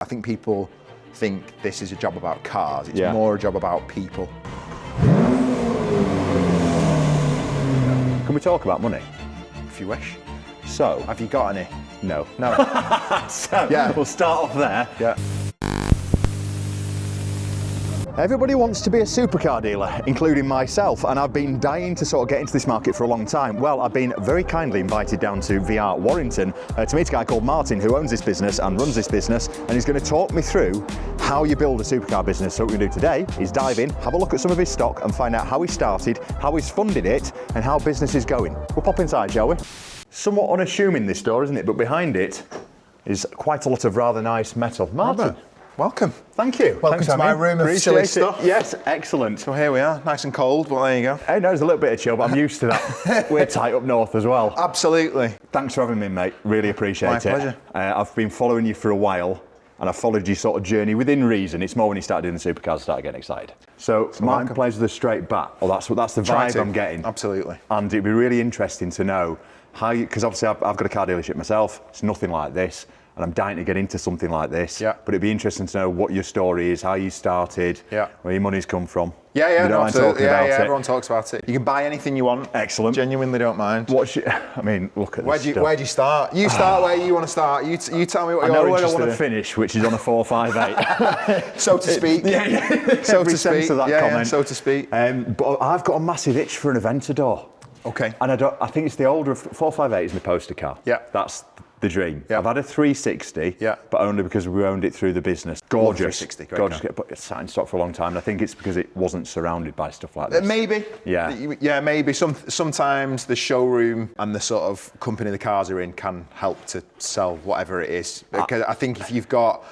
I think people think this is a job about cars. It's more a job about people. Can we talk about money? If you wish. So, Have you got any? no. No. So, Yeah. we'll start off there. Yeah. Everybody wants to be a supercar dealer, including myself, and I've been dying to sort of get into this market for a long time. Well, I've been very kindly invited down to VR Warrington to meet a guy called Martin who owns this business and runs this business, and he's going to talk me through how you build a supercar business. So what we're going to do today is dive in, have a look at some of his stock and find out how he started, how he's funded it, and how business is going. We'll pop inside, shall we? Somewhat unassuming this door, isn't it? But behind it is quite a lot of rather nice metal. Martin. Robert, welcome. Thank you. Welcome to my room of silly stuff. Yes, excellent. So here we are, nice and cold, but there you go. Hey, no, there's a little bit of chill, but I'm used to that. We're tight up north as well. Absolutely. Thanks for having me, mate. Really appreciate it. My pleasure. I've been following you for a while, and I've followed your sort of journey within reason. It's more when you start doing the supercars, I started getting excited. So Martin plays with a straight bat. Well, that's the vibe I'm getting. Absolutely. And it'd be really interesting to know how you, because obviously I've got a car dealership myself. It's nothing like this. And I'm dying to get into something like this. Yeah. But it'd be interesting to know what your story is, how you started, where your money's come from. Yeah, You don't mind talking about it? everyone talks about it. You can buy anything you want. Excellent. Genuinely don't mind. I mean, look at Where this do you, stuff. where do you start? You start where you want to start. You tell me what I you're know where I interested want to in. finish, which is on a 458. So to speak. Yeah. So Every to sense speak. of that Yeah, comment. so to speak. But I've got a massive itch for an Aventador. Okay. And I think it's the older 458 is my poster car. Yeah. That's the dream. Yeah. I've had a 360, Yeah. but only because we owned it through the business. Gorgeous. 360, great gorgeous. car. But it's sat in stock for a long time, and I think it's because it wasn't surrounded by stuff like this. Maybe. Yeah. Yeah, maybe. Sometimes the showroom and the sort of company the cars are in can help to sell whatever it is. Because I think if you've got,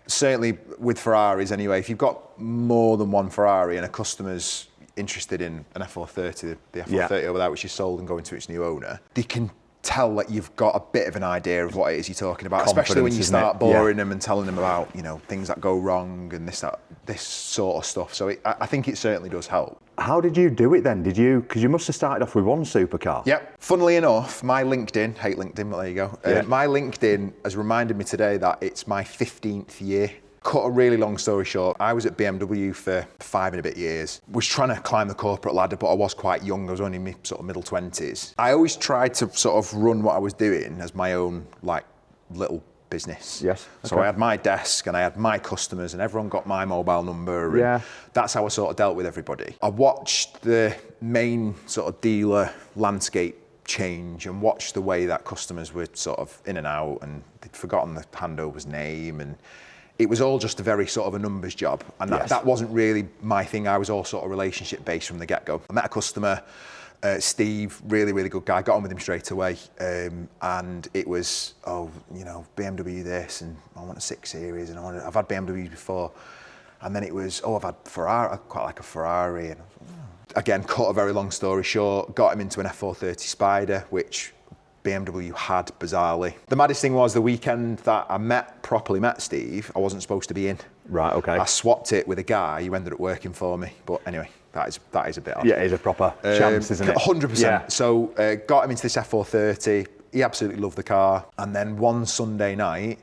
certainly with Ferraris anyway, if you've got more than one Ferrari and a customer's interested in an F430, the F430 over there, which is sold and going to its new owner, they can tell that you've got a bit of an idea of what it is you're talking about, especially when you start boring them and telling them about, you know, things that go wrong and this sort of stuff. So I think it certainly does help. How did you do it then? Because you must have started off with one supercar. Yep. Funnily enough, my LinkedIn, hate LinkedIn, but there you go. Yeah. My LinkedIn has reminded me today that it's my 15th year. Cut a really long story short, I was at BMW for 5 and a bit years. Was trying to climb the corporate ladder, but I was quite young. I was only in my sort of middle 20s. I always tried to sort of run what I was doing as my own, like, little business. Yes. So I had my desk and I had my customers and everyone got my mobile number. And Yeah. that's how I sort of dealt with everybody. I watched the main sort of dealer landscape change and watched the way that customers were sort of in and out and they'd forgotten the handover's name, and it was all just a very sort of a numbers job. And that wasn't really my thing. I was all sort of relationship based from the get-go. I met a customer, Steve, really, really good guy, got on with him straight away. And it was, BMW this, and I want a 6 Series, and I've had BMWs before. And then it was, I've had Ferrari, I quite like a Ferrari. And again, cut a very long story short, got him into an F430 Spider, which BMW had, bizarrely. The maddest thing was the weekend that I properly met Steve, I wasn't supposed to be in. Right, okay. I swapped it with a guy who ended up working for me. But anyway, that is a bit odd. Yeah, it's a proper chance, isn't it? 100%. Yeah. So got him into this F430. He absolutely loved the car. And then one Sunday night,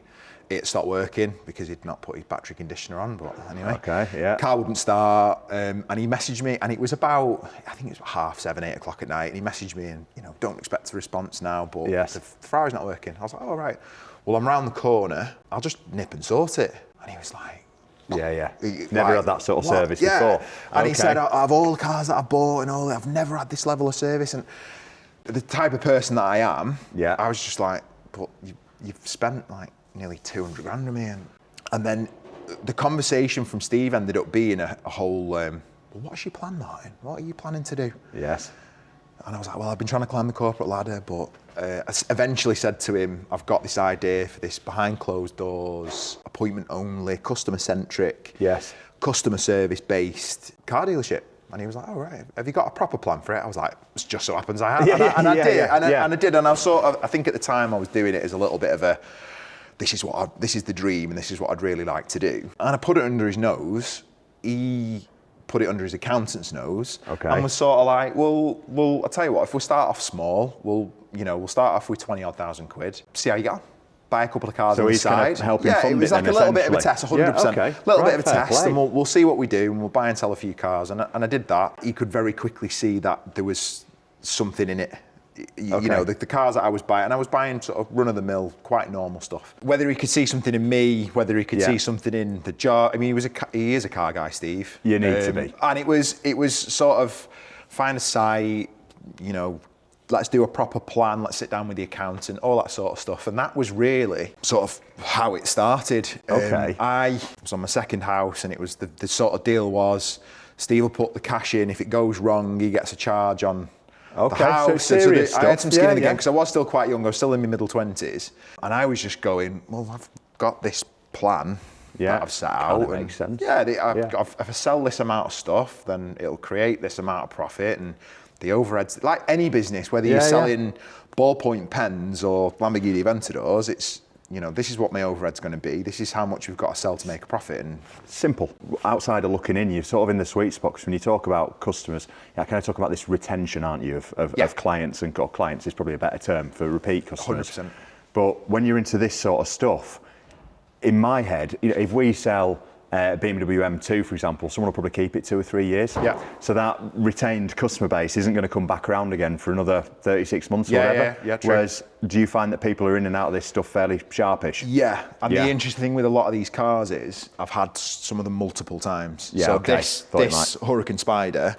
it stopped working because he'd not put his battery conditioner on, but anyway. Okay, yeah. Car wouldn't start, and he messaged me, and it was about, I think it was about 7:30, 8 o'clock at night, and he messaged me and, don't expect a response now, but the Ferrari's not working. I was like, oh, right. Well, I'm round the corner. I'll just nip and sort it. And he was like, Yeah. Never had that sort of service before. And he said, out of all the cars that I've bought and all, I've never had this level of service. And the type of person that I am, I was just like, but you've spent like nearly 200 grand on me. And then the conversation from Steve ended up being a whole, well, what's your plan, Martin? What are you planning to do? Yes. And I was like, well, I've been trying to climb the corporate ladder, but I eventually said to him, I've got this idea for this behind closed doors, appointment only, customer centric, customer service based car dealership. And he was like, oh, right, have you got a proper plan for it? I was like, it just so happens I have. And I did. And I sort of, I think at the time I was doing it as a little bit of a, this is the dream and this is what I'd really like to do. And I put it under his nose. He put it under his accountant's nose. Okay. And was sort of like, well, I'll tell you what, if we start off small, we'll start off with 20,000 quid, see how you get on. buy a couple of cars So on the he's kind side. of helping fund it was it like then, a little bit of a essentially. test, 100%. Yeah, okay. Little bit Right, of a fair test, play. and we'll see what we do, and we'll buy and sell a few cars. And I did that. He could very quickly see that there was something in it. You know, the cars that I was buying, and I was buying sort of run-of-the-mill, quite normal stuff. Whether he could see something in me, whether he could see something in the job. I mean, he is a car guy, Steve. You need to be. And it was sort of find a site, you know, let's do a proper plan, let's sit down with the accountant, all that sort of stuff. And that was really sort of how it started. Okay. I was on my second house, and it was the sort of deal was Steve will put the cash in. If it goes wrong, he gets a charge on the house. So serious stuff. I had some skin in the game because I was still quite young. I was still in my middle 20s. And I was just going, well, I've got this plan that I've set out. That makes sense. If I sell this amount of stuff, then it'll create this amount of profit. And the overheads, like any business, whether you're selling ballpoint pens or Lamborghini Aventadors, it's, you know, this is what my overhead's going to be. This is how much we've got to sell to make a profit. And simple. Outside of looking in, you're sort of in the sweet spot. 'Cause when you talk about customers, kind of talk about this retention, aren't you, of clients, and clients is probably a better term for repeat customers. 100%. But when you're into this sort of stuff, in my head, you know, if we sell BMW M2, for example, someone will probably keep it 2 or 3 years. Yeah. So that retained customer base isn't going to come back around again for another 36 months or whatever. Yeah, true. Whereas, do you find that people are in and out of this stuff fairly sharpish? Yeah, and the interesting thing with a lot of these cars is I've had some of them multiple times. Yeah, so okay. this Hurricane Spider,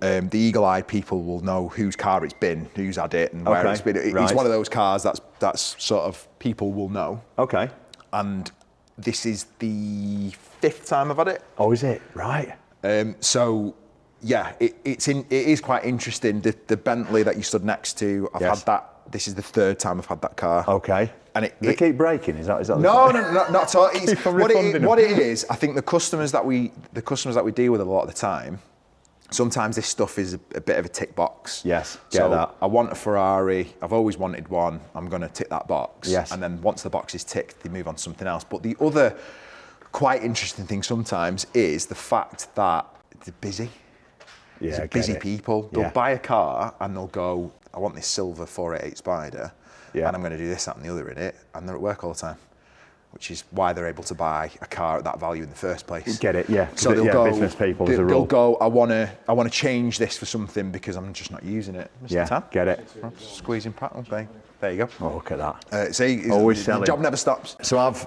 the eagle-eyed people will know whose car it's been, who's had it, and where it's been. It's one of those cars that's sort of people will know. Okay. And this is the 5th time I've had it. Oh, is it? Right. So yeah, it is quite interesting. The Bentley that you stood next to, I've had that. This is the 3rd time I've had that car. Okay. And they keep breaking. Is that? No, not at all. What it is, I think the customers that we deal with a lot of the time, sometimes this stuff is a bit of a tick box. Yes, get that. I want a Ferrari. I've always wanted one. I'm going to tick that box. Yes. And then once the box is ticked, they move on to something else. But the other quite interesting thing sometimes is the fact that they're busy. Yeah, they're busy people. They'll buy a car and they'll go, I want this silver 488 Spider, and I'm going to do this, that, and the other in it, and they're at work all the time, which is why they're able to buy a car at that value in the first place. Get it? Yeah. So they'll go. Business people as a rule. They'll go. I want to change this for something because I'm just not using it. Mr. Tam? Get it. Squeezing prattle. There you go. Oh, look at that. See, Always the selling. job never stops. So I've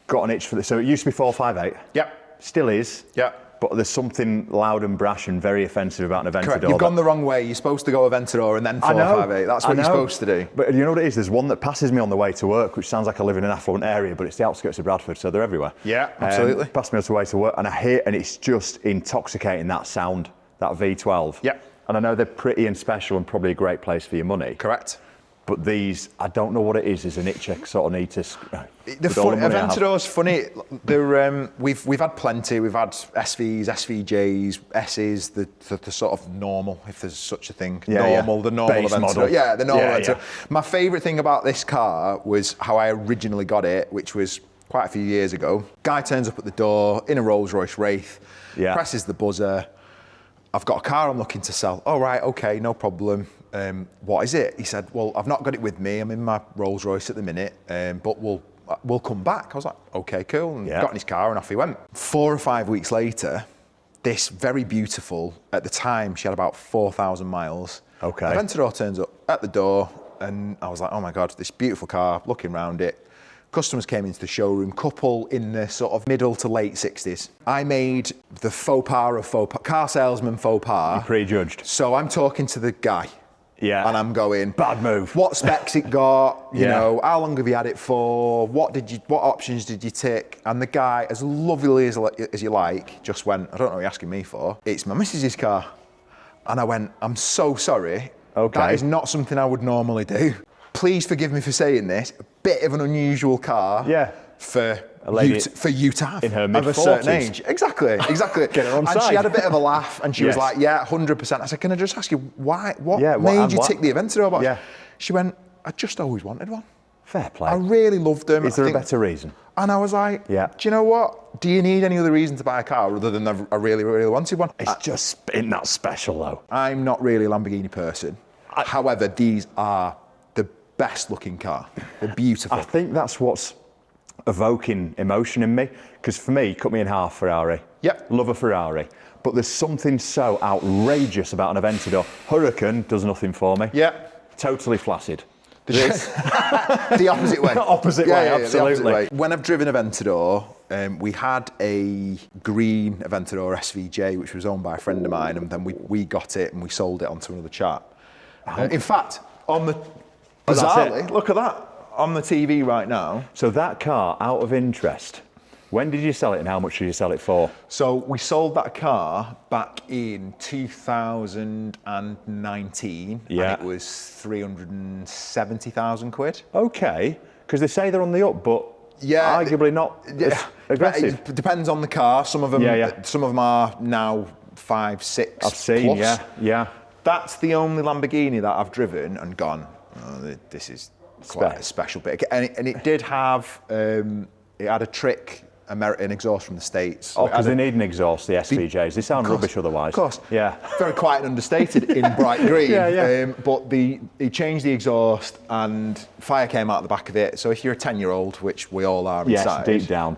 got an itch for this. So it used to be 458. Yep. Still is. Yep. But there's something loud and brash and very offensive about an Aventador. Correct. You've gone the wrong way. You're supposed to go Aventador and then 458. That's what you're supposed to do. But you know what it is? There's one that passes me on the way to work, which sounds like I live in an affluent area, but it's the outskirts of Bradford, so they're everywhere. Yeah, absolutely. Passes me on the way to work, and I hear, and it's just intoxicating, that sound, that V12. Yeah. And I know they're pretty and special and probably a great place for your money. Correct. But these, I don't know what it is. There's an itch I sort of need to. Aventador's funny. We've had plenty. We've had SVs, SVJs, S's, the sort of normal, if there's such a thing. The normal base Aventador. Model. Yeah, the normal Aventador. Yeah. My favourite thing about this car was how I originally got it, which was quite a few years ago. Guy turns up at the door in a Rolls Royce Wraith, presses the buzzer. I've got a car I'm looking to sell. Oh, right, okay, no problem. What is it? He said, well, I've not got it with me. I'm in my Rolls Royce at the minute, but we'll come back. I was like, okay, cool. And got in his car and off he went. 4 or 5 weeks later, this very beautiful, at the time, she had about 4,000 miles. Okay. Aventador turns up at the door and I was like, oh my God, this beautiful car, looking around it. Customers came into the showroom, couple in the sort of middle to late 60s. I made the faux pas of faux pas, car salesman faux pas. You prejudged. So I'm talking to the guy. Yeah. And I'm going, bad move. What specs it got? You know, how long have you had it for? What options did you tick? And the guy, as lovely as you like, just went, I don't know what you're asking me for. It's my missus's car. And I went, I'm so sorry. Okay. That is not something I would normally do. Please forgive me for saying this. A bit of an unusual car. Yeah. For you to have in her of a certain mid-40s. age. Exactly. Get her on and side. she had a bit of a laugh and she was like, yeah, 100%. I said, can I just ask you what made you tick the Aventador box? Yeah. She went, I just always wanted one. Fair play. I really loved them. Is there a better reason? And I was like, do you know what? Do you need any other reason to buy a car other than I really, really wanted one? It's just isn't that special though. I'm not really a Lamborghini person. However, these are the best looking car. They're beautiful. I think that's what's evoking emotion in me, because for me, cut me in half, Ferrari. Yep. Love a Ferrari. But there's something so outrageous about an Aventador. Hurricane does nothing for me. Yeah. Totally flaccid. The opposite way. Opposite way, absolutely. The opposite way. When I've driven Aventador, we had a green Aventador SVJ, which was owned by a friend of mine, and then we got it and we sold it onto another chap. In fact, on the bizarrely, look at that on the TV right now. So that car, out of interest, when did you sell it and how much did you sell it for? So we sold that car back in 2019, yeah. and it was 370,000 quid. Okay, because they say they're on the up, but yeah, arguably not aggressive. It depends on the car. Some of them, some of them are now 5, 6. I've seen, plus. yeah. That's the only Lamborghini that I've driven and gone, oh, this is quite a special bit. And it did have, it had a trick American exhaust from the States. So because they need an exhaust, the SVJs. They sound rubbish otherwise. Of course. Yeah. Very quiet and understated in bright green. Yeah. But he changed the exhaust and fire came out the back of it. So if you're a 10-year-old, which we all are inside. Yes, deep down.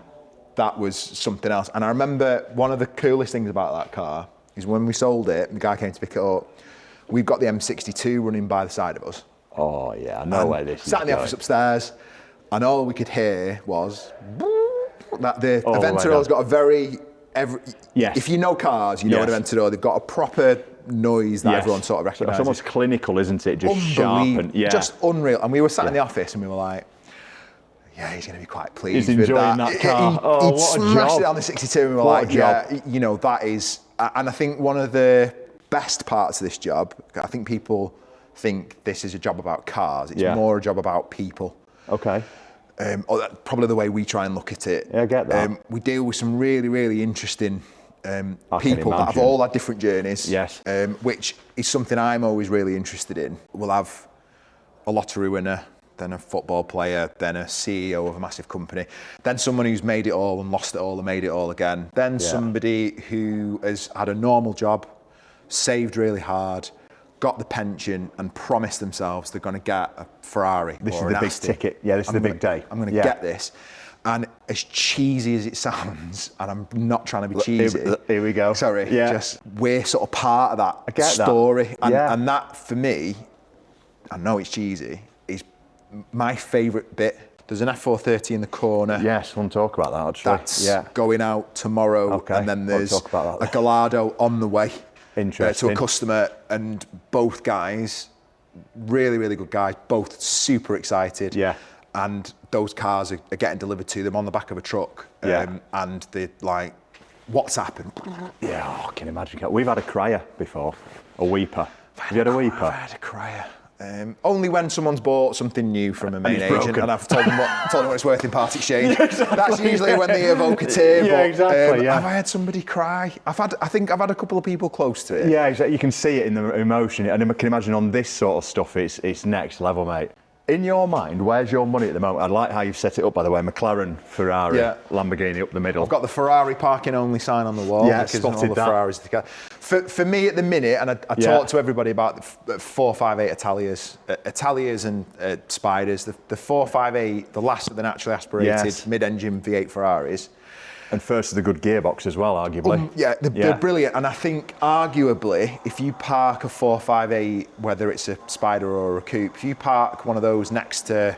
That was something else. And I remember one of the coolest things about that car is when we sold it, the guy came to pick it up, we've got the M62 running by the side of us. Oh yeah, I know where this is. Sat in the office upstairs, and all we could hear was that the Aventador's got a very if you know cars, you know an Aventador. They've got a proper noise that everyone sort of recognises. It's almost clinical, isn't it? Just sharp and just unreal. And we were sat in the office, and we were like, yeah, he's going to be quite pleased. He's enjoying that car. He what a smashed job. it on the 62, and we were like, yeah, you know, that is. And I think one of the best parts of this job, I think people think this is a job about cars. It's more a job about people. Okay. Or that's probably the way we try and look at it. Yeah, I get that. We deal with some really, really interesting people that have all had different journeys. Yes. Which is something I'm always really interested in. We'll have a lottery winner, then a football player, then a CEO of a massive company, then someone who's made it all and lost it all and made it all again, then somebody who has had a normal job, saved really hard, got the pension and promised themselves they're going to get a Ferrari. This is the big ticket. Yeah, this is the big day. I'm going to get this. And as cheesy as it sounds, and I'm not trying to be cheesy. Here we go. Sorry. Yeah. Just we're sort of part of that story. And that for me, I know it's cheesy, is my favourite bit. There's an F430 in the corner. Yes, I want to talk about that actually. That's going out tomorrow. Okay. And then there's a talk about that. Gallardo on the way. Interesting. To a customer, and both guys, really, really good guys, both super excited. Yeah. And those cars are getting delivered to them on the back of a truck. And they're like, what's happened? Yeah, I can imagine. We've had a crier before, a weeper. Have you had a weeper? I've had a crier. Only when someone's bought something new from a main agent broken. and I've told them what it's worth in part exchange. That's usually when they evoke a tear. Have I had somebody cry? I think I've had a couple of people close to it. Yeah, exactly. You can see it in the emotion, and I can imagine on this sort of stuff, it's next level, mate. In your mind, where's your money at the moment? I like how you've set it up, by the way. McLaren, Ferrari, Lamborghini up the middle. I've got the Ferrari parking only sign on the wall. Yeah, because spotted all the that. Ferraris. For me at the minute, and I talk to everybody about the 458 Italias and Spiders. The 458, the last of the naturally aspirated mid-engine V8 Ferraris. And first of the good gearbox as well, arguably. They're brilliant. And I think, arguably, if you park a 458, whether it's a Spider or a Coupe, if you park one of those next to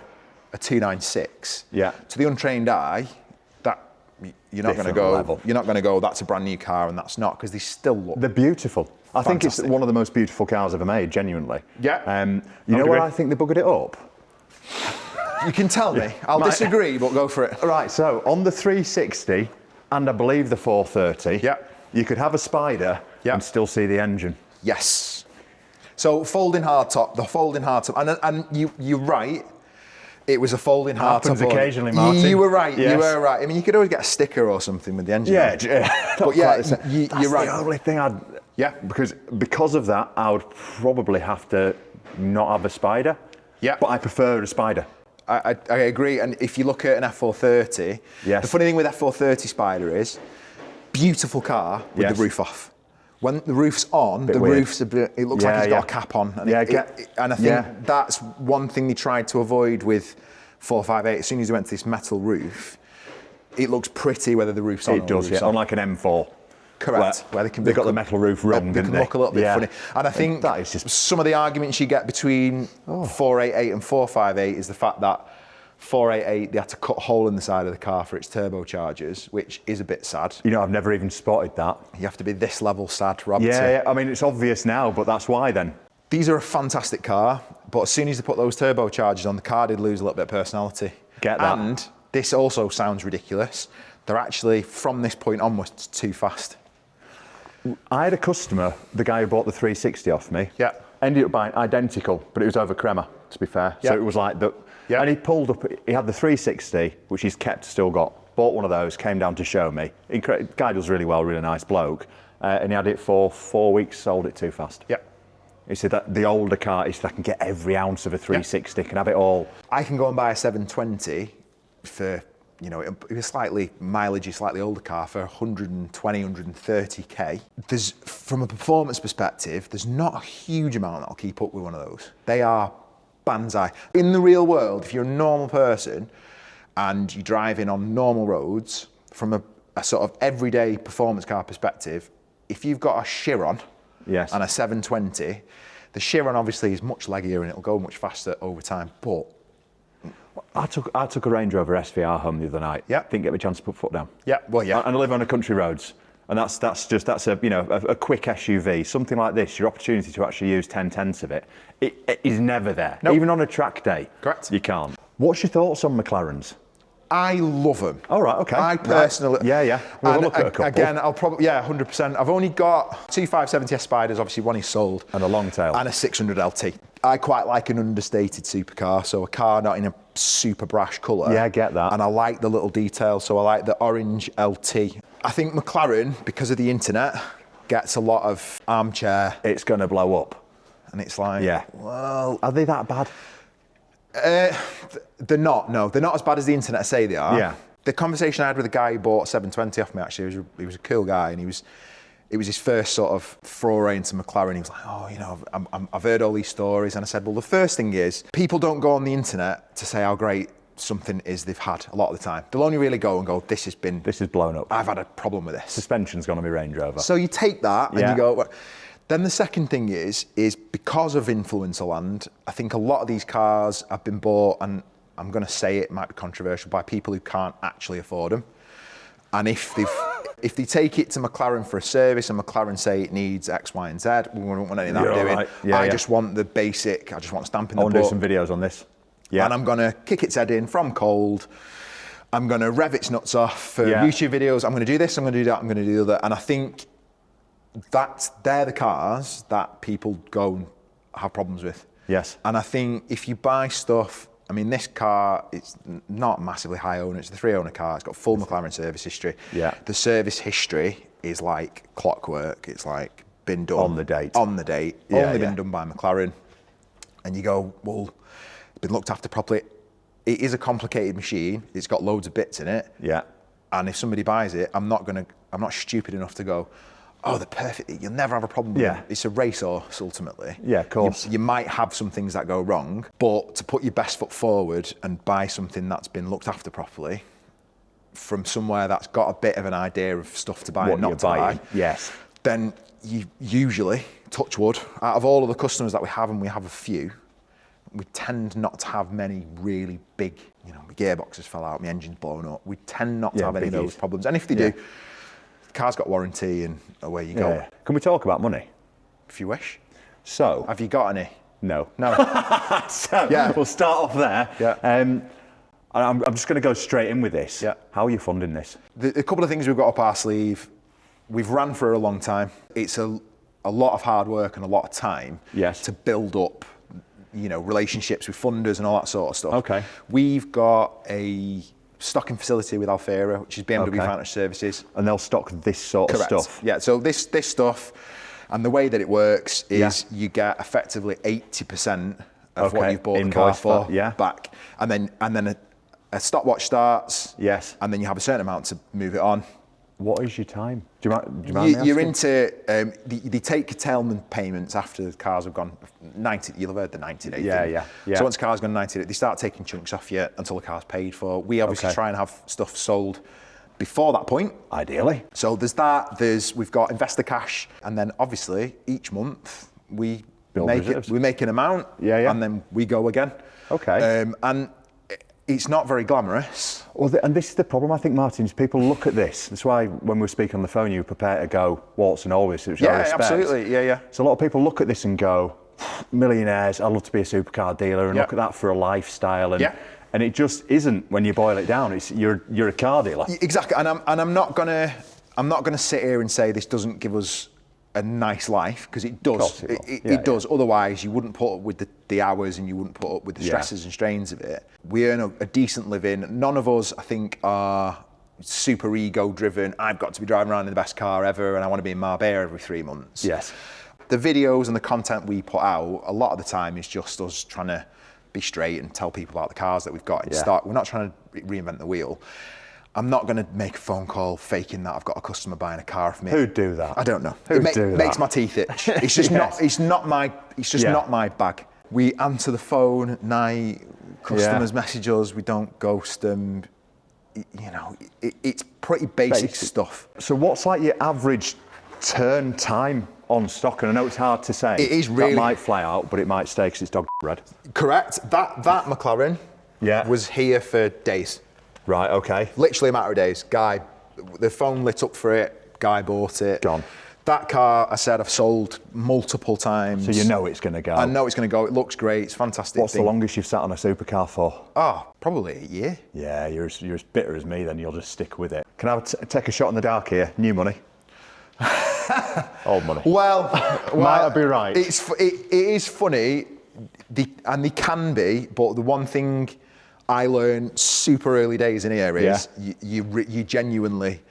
a 296, to the untrained eye, that you're not going to go. Level. You're not going to go. That's a brand new car, and that's not, because they still look. They're beautiful. I think it's one of the most beautiful cars ever made. Genuinely. Yeah. You know where I think they buggered it up? You can tell me. I'll disagree, but go for it. All right, so on the 360 and I believe the 430, you could have a Spider and still see the engine. Yes. So folding hardtop, and you're right. It was a folding hardtop. Happens occasionally, Martin. You were right. Yes. You were right. I mean, you could always get a sticker or something with the engine. But you're right. The only thing because of that, I would probably have to not have a Spider. Yeah. But I prefer a Spider. I agree, and if you look at an F430, the funny thing with F430 Spider is, beautiful car with the roof off. When the roof's on, the weird. roof's a bit, it looks like it's got a cap on. And, and I think that's one thing they tried to avoid with 458. As soon as you went to this metal roof, it looks pretty whether the roof's on. It does, yeah. Unlike an M4. Correct. Where they got the metal roof wrong, they can look a little bit funny. And I think that is just some of the arguments you get between 488 and 458 is the fact that 488, they had to cut a hole in the side of the car for its turbochargers, which is a bit sad. You know, I've never even spotted that. You have to be this level sad, Rob. Yeah, I mean, it's obvious now, but that's why then. These are a fantastic car, but as soon as they put those turbochargers on, the car did lose a little bit of personality. Get that. And this also sounds ridiculous. They're actually, from this point onwards, too fast. I had a customer, the guy who bought the 360 off me, ended up buying identical, but it was over Crema, to be fair. So it was like the... Yeah. And he pulled up, he had the 360, which he's kept, still got, bought one of those, came down to show me. Guy does really well, really nice bloke. And he had it for 4 weeks, sold it too fast. Yeah. He said that the older car, he said, I can get every ounce of a 360, can have it all. I can go and buy a 720 for, you know, it was slightly, mileage is slightly older car for 120, 130k. There's, from a performance perspective, there's not a huge amount that'll keep up with one of those. They are banzai. In the real world, if you're a normal person and you're driving on normal roads, from a sort of everyday performance car perspective, if you've got a Chiron and a 720, the Chiron obviously is much leggier and it'll go much faster over time, but... I took a Range Rover SVR home the other night. Yeah. Didn't get me a chance to put foot down. Yeah, well, yeah. And I live on the country roads. And that's a, you know, a quick SUV. Something like this, your opportunity to actually use 10/10 of it is never there. Nope. Even on a track day. Correct. You can't. What's your thoughts on McLarens? I love them. All right, okay. I personally... Yeah. We'll have a look at a couple. Again, I'll probably... Yeah, 100%. I've only got two 570S Spiders, obviously one is sold. And a long tail. And a 600 LT. I quite like an understated supercar, so a car not in a super brash colour. Yeah, I get that. And I like the little detail, so I like the orange LT. I think McLaren, because of the internet, gets a lot of armchair. It's going to blow up. And it's like, well... Are they that bad? They're not, no. They're not as bad as the internet say they are. Yeah. The conversation I had with a guy who bought 720 off me, actually, he was a cool guy, and it was his first sort of foray into McLaren. He was like, oh, you know, I've heard all these stories. And I said, well, the first thing is, people don't go on the internet to say how great something is they've had a lot of the time. They'll only really go and go, this is blown up. I've had a problem with this. Suspension's gone on my Range Rover. So you take that and you go, well, then the second thing is because of influencer land, I think a lot of these cars have been bought, and I'm going to say it might be controversial, by people who can't actually afford them. And if they take it to McLaren for a service and McLaren say it needs X, Y, and Z, we don't want any of that doing. Right. I just want the basic, I just want a stamp in the book. I want to do some videos on this. Yeah. And I'm going to kick its head in from cold. I'm going to rev its nuts off for YouTube videos. I'm going to do this, I'm going to do that, I'm going to do that. And I think they're the cars that people go and have problems with. Yes. And I think if you buy stuff, I mean, this car, it's not massively high owner. It's a 3-owner car. It's got full McLaren service history. Yeah. The service history is like clockwork. It's like been done. On the date. Only been done by McLaren. And you go, well, it's been looked after properly. It is a complicated machine. It's got loads of bits in it. Yeah. And if somebody buys it, I'm not stupid enough to go, oh, they're perfect. You'll never have a problem with them. It's a racehorse, ultimately. Yeah, of course. You might have some things that go wrong, but to put your best foot forward and buy something that's been looked after properly from somewhere that's got a bit of an idea of stuff to buy and not to buy, then you usually, touch wood, out of all of the customers that we have, and we have a few, we tend not to have many really big, you know, my gearboxes fell out, my engine's blown up. We tend not to have any of those problems. And if they do, the car's got warranty and away you go. Can we talk about money? If you wish. So. Have you got any? No. So, we'll start off there. Yeah. I'm just going to go straight in with this. Yeah. How are you funding this? A couple of things we've got up our sleeve. We've ran for a long time. It's a lot of hard work and a lot of time to build up, you know, relationships with funders and all that sort of stuff. Okay. We've got a stocking facility with Alfera, which is BMW Financial Services. And they'll stock this sort of stuff? Yeah, so this stuff, and the way that it works is you get effectively 80% of what you've bought the car for back. And then a stopwatch starts. Yes. And then you have a certain amount to move it on. What is your time? Do you mind me You're asking? into, they take curtailment payments after the cars have gone 90, you'll have heard the 90 day thing. Yeah. So once the car's gone 90 they start taking chunks off you until the car's paid for. We obviously try and have stuff sold before that point. Ideally. So there's that, we've got investor cash, and then obviously each month we make an amount, and then we go again. Okay. And it's not very glamorous. Well, and this is the problem, I think, Martin, is people look at this. That's why when we speak on the phone, you prepare to go warts and all this, which I respect. Absolutely, yeah. So a lot of people look at this and go, millionaires, I'd love to be a supercar dealer, and look at that for a lifestyle. And it just isn't when you boil it down. It's you're a car dealer. Exactly, and I'm not gonna sit here and say this doesn't give us a nice life, because it does. It does. Otherwise, you wouldn't put up with the hours, and you wouldn't put up with the stresses and strains of it. We earn a decent living. None of us, I think, are super ego driven. I've got to be driving around in the best car ever, and I want to be in Marbella every 3 months. Yes. The videos and the content we put out, a lot of the time, is just us trying to be straight and tell people about the cars that we've got in stock. We're not trying to reinvent the wheel. I'm not going to make a phone call faking that I've got a customer buying a car from me. Who'd do that? I don't know. Who'd do that? Makes my teeth itch. It's just not my bag. We answer the phone at night. Customers message us. We don't ghost them. You know, it's pretty basic stuff. So what's like your average turn time on stock? And I know it's hard to say. It is really. That might fly out, but it might stay because it's dog red. Correct. That McLaren was here for days. Right, okay. Literally a matter of days. Guy, the phone lit up for it, guy bought it. Gone. That car, I said, I've sold multiple times. So you know it's going to go? I know it's going to go. It looks great. It's fantastic. What's the longest you've sat on a supercar for? Oh, probably a year. Yeah, you're as bitter as me then, you'll just stick with it. Can I take a shot in the dark here? New money? Old money? Well, might I be right? It is funny, and they can be, but the one thing I learned super early days in here is you genuinely,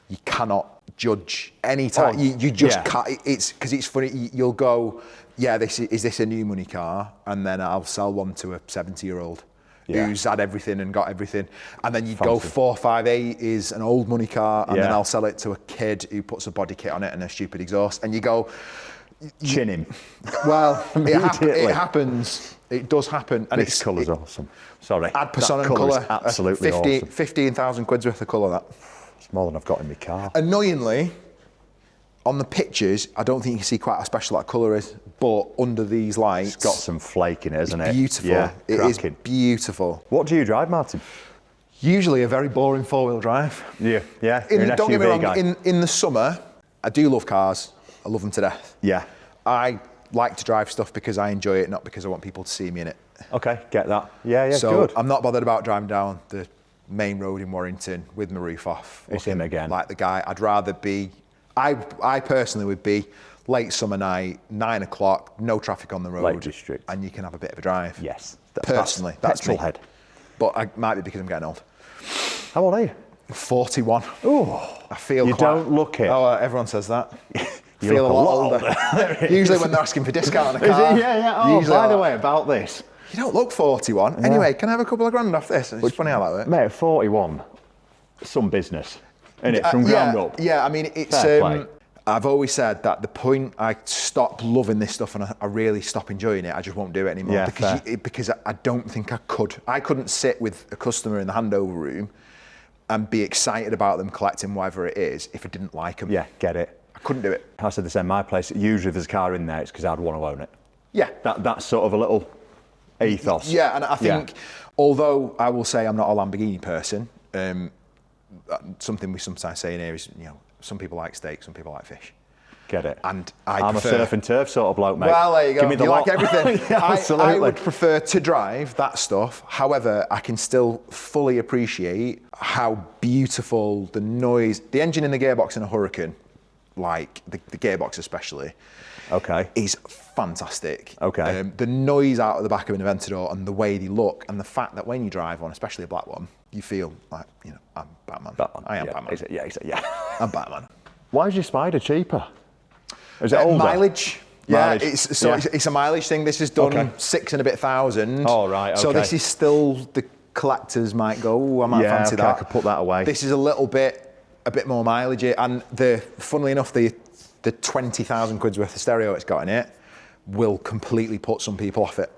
you cannot judge any time. You just can't. It's because it's funny. You'll go, is this a new money car? And then I'll sell one to a 70-year-old who's had everything and got everything. And then you go 458 is an old money car, and then I'll sell it to a kid who puts a body kit on it and a stupid exhaust. And you go, chin him. Well, it happens. It does happen. And this colour's awesome. Sorry. Add persona and colour. Absolutely awesome. 15,000 quid's worth of colour, that. It's more than I've got in my car. Annoyingly, on the pictures, I don't think you can see quite how special that colour is, but under these lights... It's got some flake in it, hasn't it? Beautiful. Yeah, it is beautiful. What do you drive, Martin? Usually a very boring four-wheel drive. Yeah. Don't get me wrong, in the summer, I do love cars. I love them to death. Yeah. I like to drive stuff because I enjoy it, not because I want people to see me in it. Okay, get that. Yeah, so good. I'm not bothered about driving down the main road in Warrington with my roof off. It's him again. Like the guy. I'd rather be, I personally would be late summer night, 9 o'clock, no traffic on the road. Lake District. And you can have a bit of a drive. Yes. Personally, that's petrol me. head. But I might be because I'm getting old. How old are you? 41. Oh, I feel you don't look it. Oh, everyone says that. You feel look a lot older. Usually when they're asking for discount on a car. Yeah. Oh, by the way, about this. You don't look 41. Yeah. Anyway, can I have a couple of grand off this? It's funny how that works. Mate, 41, some business, isn't it, from ground up? Yeah, I mean, it's... I've always said that the point I stop loving this stuff and I really stop enjoying it, I just won't do it anymore. Yeah, because I don't think I could. I couldn't sit with a customer in the handover room and be excited about them collecting whatever it is if I didn't like them. Yeah, get it. I couldn't do it. I said the same in my place. Usually if there's a car in there, it's because I'd want to own it. Yeah. That's sort of a little ethos. Yeah, and I think, although I will say I'm not a Lamborghini person, something we sometimes say in here is, some people like steak, some people like fish. Get it. And I'm a surf and turf sort of bloke, mate. Well, there you go. Give me the lot. Like everything. Yeah, absolutely. I would prefer to drive that stuff. However, I can still fully appreciate how beautiful the noise, the engine and the gearbox in a Hurricane, like the gearbox especially, is fantastic. Okay. The noise out of the back of an Aventador and the way they look, and the fact that when you drive one, especially a black one, you feel like, I'm Batman. I am Batman. Yeah. I'm Batman. Why is your Spider cheaper? Is it older? Mileage. Yeah, it's a mileage thing. This is done 6 and a bit thousand. Oh, right, okay. So this is still, the collectors might go, I might fancy that. I could put that away. This is a little bit a bit more mileage. And funnily enough, the 20,000 quid's worth of stereo it's got in it will completely put some people off it.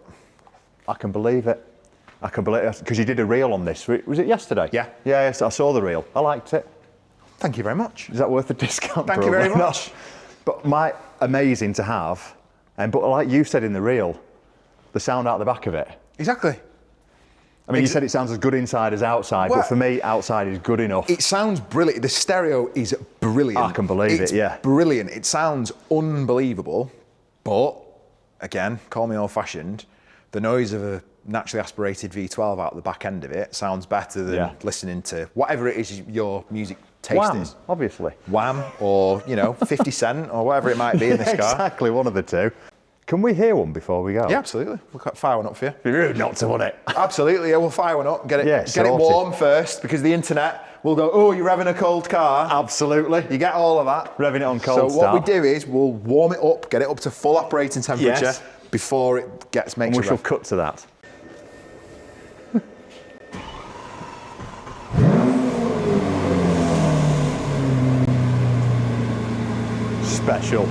I can believe it. I can believe it, because you did a reel on this. Was it yesterday? Yeah. Yeah, yes, I saw the reel. I liked it. Thank you very much. Is that worth the discount? Thank you very much. But amazing to have. But like you said in the reel, the sound out the back of it. Exactly. I mean, you said it sounds as good inside as outside, but for me, outside is good enough. It sounds brilliant. The stereo is brilliant. I can believe it, yeah. Brilliant. It sounds unbelievable, but again, call me old-fashioned, the noise of a naturally aspirated V12 out the back end of it sounds better than listening to whatever it is your music taste Wham, is. Obviously. Wham, or 50 Cent, or whatever it might be in this car. Exactly, one of the two. Can we hear one before we go? Yeah, absolutely. We'll fire one up for you. It'd be rude not to, wouldn't it? Absolutely, yeah, we'll fire one up. Get it warm first, because the internet will go, oh, you're having a cold car. Absolutely. You get all of that. Revving it on cold So what we do is we'll warm it up, get it up to full operating temperature before it makes and we shall cut to that. Special.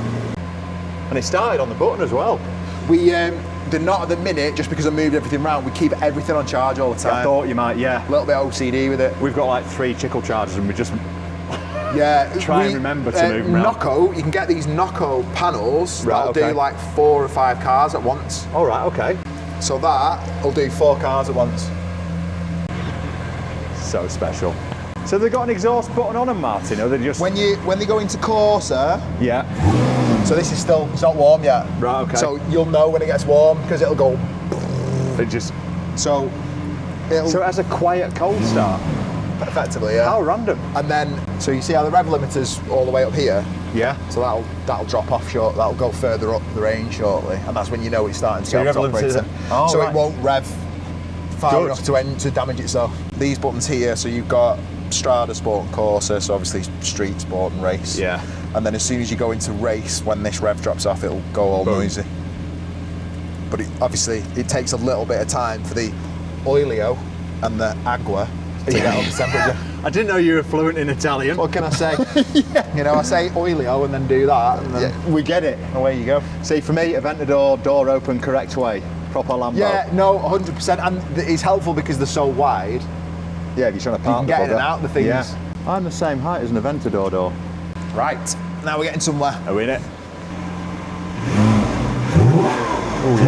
And it started on the button as well. They're not at the minute, just because I moved everything around. We keep everything on charge all the time. I thought you might, yeah. A little bit OCD with it. We've got like 3 chickle chargers and we just try and remember to move them around. Nocco, you can get these Nocco panels that'll do like 4 or 5 cars at once. All right, okay. So that'll do 4 cars at once. So special. So they've got an exhaust button on them, Martin, or they just... When they go into Corsa... Yeah. So this is still, it's not warm yet. Right, okay. So you'll know when it gets warm, because it'll go... It just... So it has a quiet cold start? Effectively, yeah. How random. And then, so you see how the rev limiter's all the way up here? Yeah. So that'll drop off short, that'll go further up the range shortly, and that's when you know it's starting to get up to operating. So it won't rev far enough to damage itself. These buttons here, so you've got Strada, Sport and Corsa, so obviously Street, Sport and Race. Yeah. And then as soon as you go into Race, when this rev drops off, it'll go all noisy. But obviously, it takes a little bit of time for the Olio and the Agua to get up to temperature. I didn't know you were fluent in Italian. What can I say? You know, I say Olio and then do that, and then we get it. Away you go. See, for me, Aventador, door open, correct way. Proper Lambo. Yeah, no, 100%. And it's helpful because they're so wide. Yeah, if you're trying to park, you can get in and out the things. Yeah. I'm the same height as an Aventador door. Right, now we're getting somewhere. Are we in it? Oh,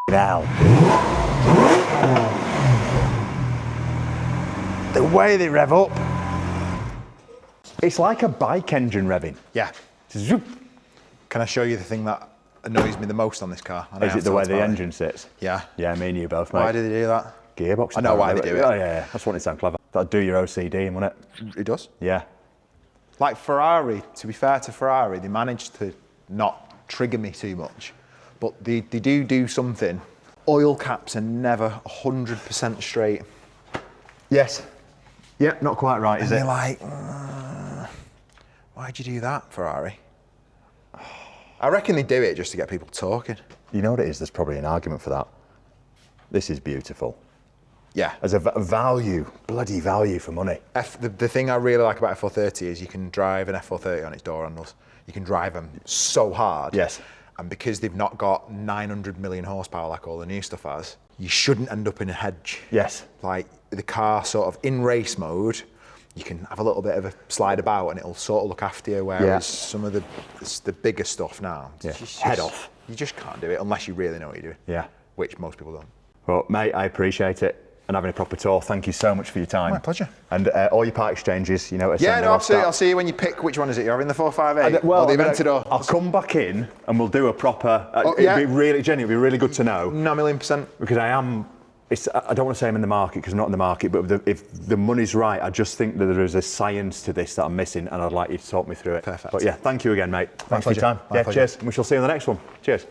yeah. Now. The way they rev up. It's like a bike engine revving. Yeah. Zoop. Can I show you the thing that annoys me the most on this car? Is it the way the engine sits? Yeah. Yeah, me and you both, mate. Why do they do that? Gearbox. I know why they do it. Oh, yeah. I just want it to sound clever. That'd do your OCD, wouldn't it? It does. Yeah. Like Ferrari, to be fair to Ferrari, they managed to not trigger me too much. But they do something. Oil caps are never 100% straight. Yes. Yeah, not quite right, is it? And you're like, why'd you do that, Ferrari? I reckon they do it just to get people talking. You know what it is? There's probably an argument for that. This is beautiful. Yeah. As a value, bloody value for money. The thing I really like about F430 is you can drive an F430 on its door handles. You can drive them so hard. Yes. And because they've not got 900 million horsepower like all the new stuff has, you shouldn't end up in a hedge. Yes. Like the car sort of in race mode, you can have a little bit of a slide about and it'll sort of look after you, whereas some of the bigger stuff now, head off. You just can't do it unless you really know what you're doing. Yeah. Which most people don't. Well, mate, I appreciate it. And having a proper tour. Thank you so much for your time. My pleasure. And all your part exchanges, you know. Yeah, no, absolutely. I'll see you when you pick which one is it. You're having the 458 or the Aventador. I'll come back in and we'll do a proper. It'd be really genuine. It'd be really good to know. No, 1,000,000%. Because I don't want to say I'm in the market because I'm not in the market. But if the money's right, I just think that there is a science to this that I'm missing, and I'd like you to talk me through it. Perfect. But yeah, thank you again, mate. Thanks for your time. My pleasure. Cheers. And we shall see you on the next one. Cheers.